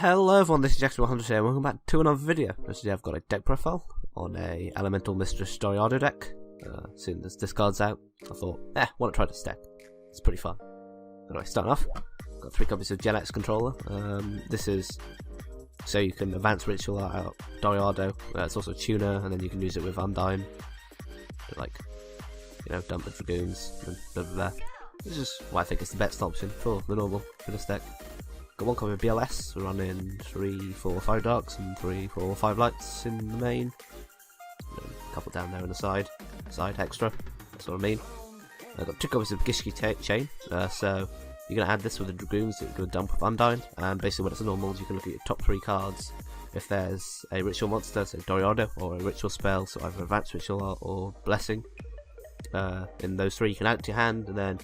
Hello everyone, this is Jackson100 here, and welcome back to another video. Today I've got a deck profile on a Elemental Mistress Doriado deck. Seeing this card's out, I thought, why not try this deck? It's pretty fun. Anyway, starting off, got 3 copies of Gen X controller. This is so you can advance Ritual out Doriado. It's also a tuner, and then you can use it with Undyne to, like, you know, dump the Dragoons and blah blah blah. This is why I think it's the best option for the normal for this deck. Got 1 copy of BLS, we're running 3, 4, 5 darks and 3, 4, 5 lights in the main. A couple down there on the side extra, that's what I mean. I've got 2 copies of Gishki Chain, so you're going to add this with the Dragoons that you're going to dump with Undyne, and basically when it's a normal, you can look at your top 3 cards. If there's a ritual monster, so Doriado, or a ritual spell, so either Advanced Ritual Art or Blessing, in those 3 you can add to your hand, and then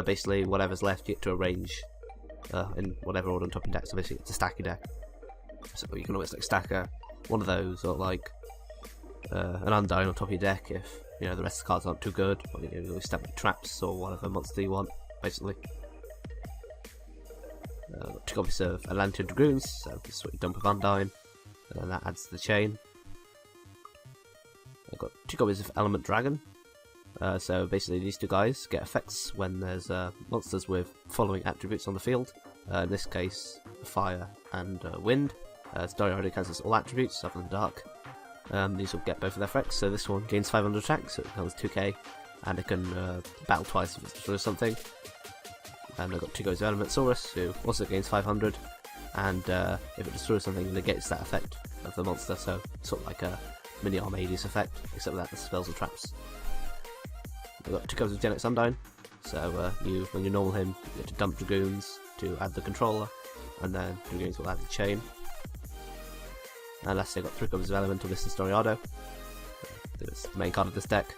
basically whatever's left you get to arrange in whatever order on top of your deck, so basically it's a stacky deck. So you can always like stack one of those, or like an Undyne on top of your deck if you know the rest of the cards aren't too good, or you can always stack with traps or whatever monster you want, basically. Got 2 copies of Atlantean Dragoons, so this is what you dump with Undyne, and then that adds to the chain. I've got 2 copies of Element Dragon. So basically these 2 guys get effects when there's monsters with following attributes on the field. In this case, fire and wind. Doriado cancels all attributes other than dark. These will get both of their effects, so this one gains 500 attack, so it comes 2k, and it can battle twice if it destroys something. And I've got 2 copies of Elementsaurus, who also gains 500, and if it destroys something, it negates that effect of the monster, so sort of like a mini Armades effect, except that the spells and traps. I've got 2 copies of Gen X Undyne, so when you normal him, you get to dump Dragoons to add the controller, and then Dragoons will add the chain. And lastly I've got 3 copies of Elemental Mistress Doriado. It's the main card of this deck,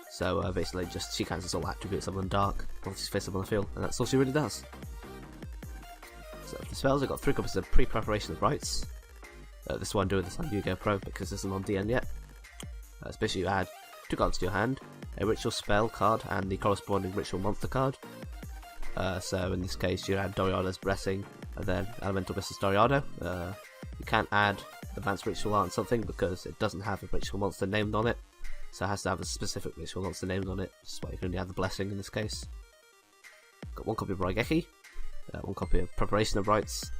so basically just she cancels all attributes other than dark once she's face up on the field, and that's all she really does. So for the spells I've got 3 copies of Pre-Preparation of Rites. This one doing this on Yu-Gi-Oh! Pro because this isn't on DN yet. It's basically you add 2 cards to your hand, a ritual spell card and the corresponding ritual monster card. So in this case you add Doriado's Blessing and then Elemental Mistress Doriado. You can't add Advanced Ritual Art on something because it doesn't have a ritual monster named on it, so it has to have a specific ritual monster named on it, which is why you can only add the Blessing in this case. Got 1 copy of Raigeki, 1 copy of Preparation of Rites,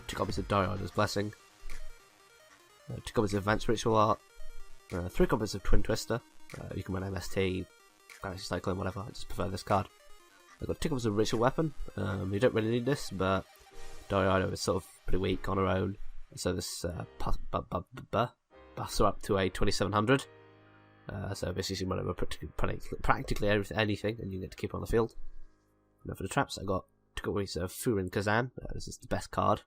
2 copies of Doriado's Blessing, 2 copies of Advanced Ritual Art, 3 copies of Twin Twister. You can run MST, Galaxy Cyclone, whatever, I just prefer this card. I've got 2 copies of Ritual Weapon. You don't really need this, but Doriado is sort of pretty weak on her own, so this buffs her up to a 2700. So basically you can run over practically anything, and you get to keep her on the field. Now for the traps, I got 2 copies of Furin Kazan. This is the best card.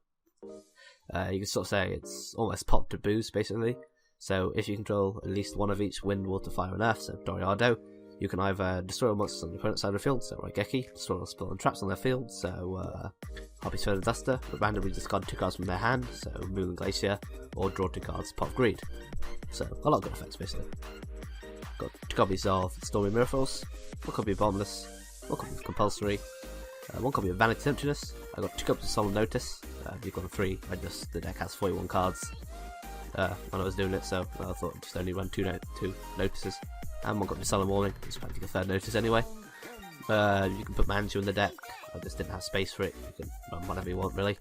You can sort of say it's almost pot to boost, basically. So if you control at least one of each wind, water, fire and earth, so Doriado, you can either destroy all monsters on the opponent's side of the field, so Raigeki, destroy all spell and traps on their field, so Harpy's Further Duster, but randomly discard 2 cards from their hand, so Moon Glacier, or draw 2 cards, Pot of Greed. So a lot of good effects basically. Got 2 copies of Stormy Miracles, 1 copy of Bottomless, 1 copy of Compulsory, 1 copy of Vanity Emptiness. I got 2 copies of Solemn Notice. You've got 3, the deck has 41 cards. When I was doing it, so I thought I'd just only run 2 notices, and 1 copy of Solemn Warning, it's practically a 3rd notice anyway. You can put Manju in the deck. I just didn't have space for it. You can run whatever you want, really.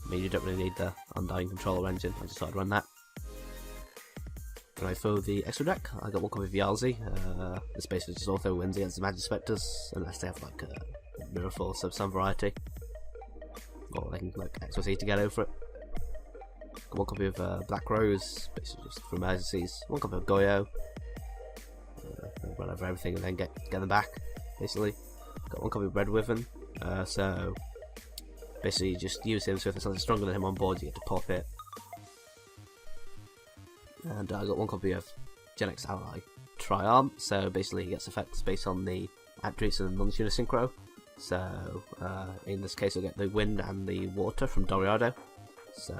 I mean, you don't really need the Undyne controller engine, I just thought I'd run that. Right, for the extra deck, I got 1 copy of Yalzi. This basically just auto wins against the Magic Spectres, unless they have like a Mirror Force of some variety, or they can like X or Z to get over it. Got 1 copy of Black Rose, basically just for emergencies. 1 copy of Goyo, run over everything and then get them back, basically. Got 1 copy of Red Wyvern, so basically you just use him, so if there's something stronger than him on board you get to pop it. And I got 1 copy of Gen X Ally Triarm, so basically he gets effects based on the attributes of the non-tuner synchro. So in this case I'll get the wind and the water from Doriado. So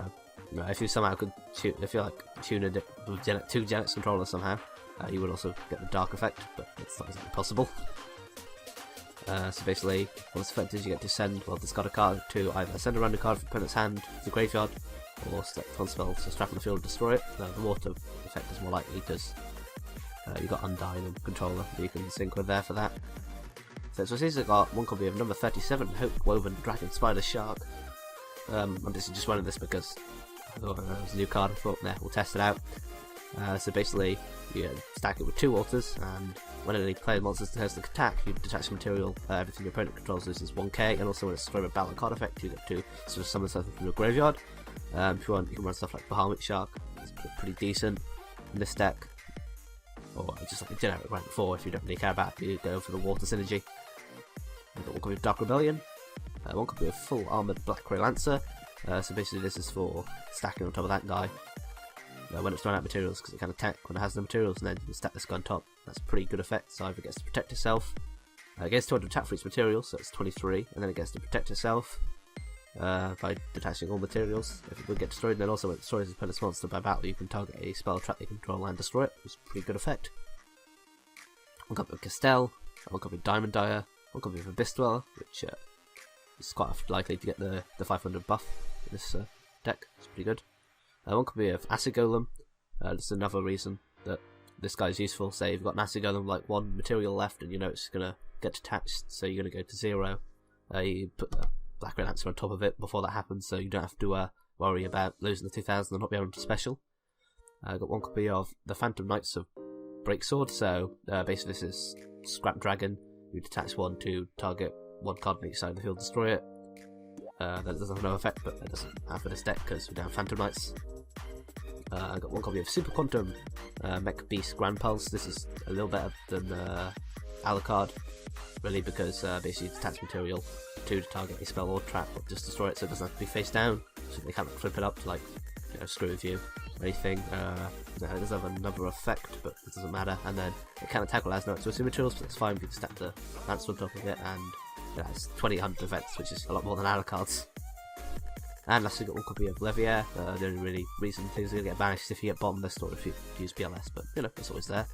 if you somehow could tune it with 2 Gen X controllers somehow, you would also get the dark effect, but it's not exactly possible. So basically, what this effect is, you get to send, well, discard a card to either send a random card from opponent's hand to the graveyard, or select one spell to strap on the field and destroy it. The water effect is more likely because you've got Undyne and Controller that you can sync with there for that. So it's basically got one copy of number 37, Hope Woven Dragon Spider Shark. I'm just running this because I thought it was a new card. I thought, nah, we'll test it out. So basically, you stack it with 2 altars, and when any player monsters has an attack, you detach material. Everything your opponent controls loses 1k, and also when it's destroyed a battle card effect, you get to sort of summon something from your graveyard. If you want, you can run stuff like Bahamut Shark. It's pretty decent in this deck, or just like a generic rank 4 if you don't really care about it. You go for the water synergy. We've got one copy of Dark Rebellion, one copy of Full Armoured Black Grey Lancer. So basically, this is for stacking on top of that guy. When it's throwing out materials, because it can attack when it has the materials, and then you stack this guy on top. That's a pretty good effect. So either it gets to protect itself, it gets 200 attack for its materials, so it's 23, and then it gets to protect itself by detaching all materials. If it would get destroyed, then also when it destroys its opponent's monster by battle, you can target a spell trap you control and destroy it, which is a pretty good effect. One copy of Castell, one copy of Diamond Dyer, one copy of Abyss Dweller, which is quite likely to get the 500 buff in this deck. It's pretty good. One copy of Acid Golem. That's another reason that this guy is useful. Say you've got an Acid Golem, like 1 material left, and you know it's gonna get detached, so you're gonna go to 0. You put the Black Red Lancer on top of it before that happens, so you don't have to worry about losing the 2000 and not being able to special. I got one copy of the Phantom Knights of Breaksword. So basically, this is Scrap Dragon. You detach 1 to target 1 card on each side of the field, destroy it. That doesn't have no effect, but that doesn't have for this deck because we don't have Phantom Knights. I got one copy of Super Quantum Mech Beast Grand Pulse. This is a little better than Alucard, really, because basically it's attach material 2 to target a spell or trap, or just destroy it, so it doesn't have to be face down, so they can't flip it up to, like, you know, screw with you or anything. It does have another effect, but it doesn't matter. And then it can attack while it has no access materials, but that's fine. You can stack the lance on top of it, and it's 2000 effects, which is a lot more than Alucard's. And lastly, got one copy of Levier. The only really reason things are going to get banished is if you get bottom list or if you use BLS, but you know, it's always there.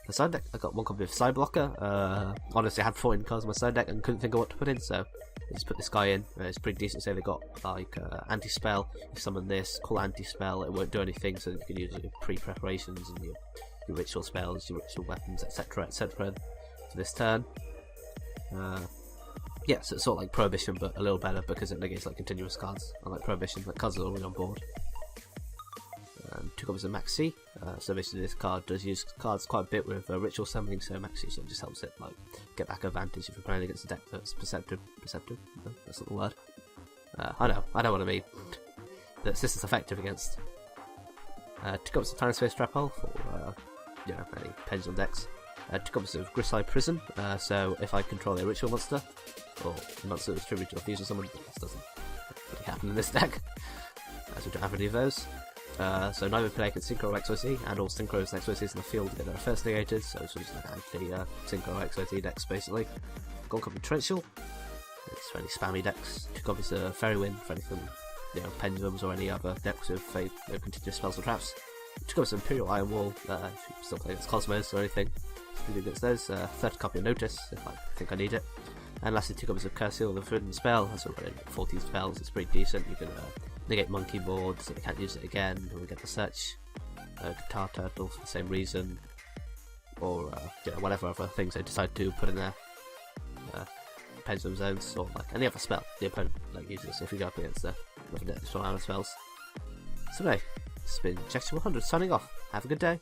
The side deck, I got one copy of Psyblocker. Honestly, I had 14 cards in my side deck and couldn't think of what to put in, so I just put this guy in. It's pretty decent. Say they got like anti-spell. You summon this, call anti-spell, it won't do anything, so you can use your pre-preparations and your ritual spells, your ritual weapons, etc., etc. for this turn. Yeah, so it's sort of like Prohibition, but a little better because it negates like continuous cards. Unlike Prohibition, like cards are already on board. 2 copies of Maxi. So basically, this card does use cards quite a bit with ritual summoning. So Maxi, so it just helps it like get back advantage if you're playing against a deck that's perceptive. Perceptive? No, that's not the word. I know what I mean. That's this is effective against. 2 copies of Tyrant Space Trap Hole for you know, any pendulum decks. 2 copies of Griseye Prison. So if I control a ritual monster, or a monster that's tribute or fusion someone, this doesn't really happen in this deck, as we don't have any of those. So neither player can Synchro or XOC, and all Synchros and XOCs in the field get their first negated, so it's just like anti-Synchro or XOC decks basically. Got 1 copy of Torrential. It's for any spammy decks. 2 copies of Fairy Wind for anything, you know, pendulums or any other decks with continuous spells or traps. 2 copies of Imperial Iron Wall, if you still play against Cosmos or anything. Really against those. 3rd copy of Notice, if I think I need it. And lastly, 2 copies of Curse Seal, the Forbidden Spell. That's already 14 spells, it's pretty decent. You can negate Monkey Board, so you can't use it again. And we get the Search, Guitar Turtle for the same reason. Or you know, whatever other things they decide to put in their Pendulum Zones, or like any other spell the opponent like uses if you go up against the other spells. So anyway, this has been Jackson 100 signing off. Have a good day.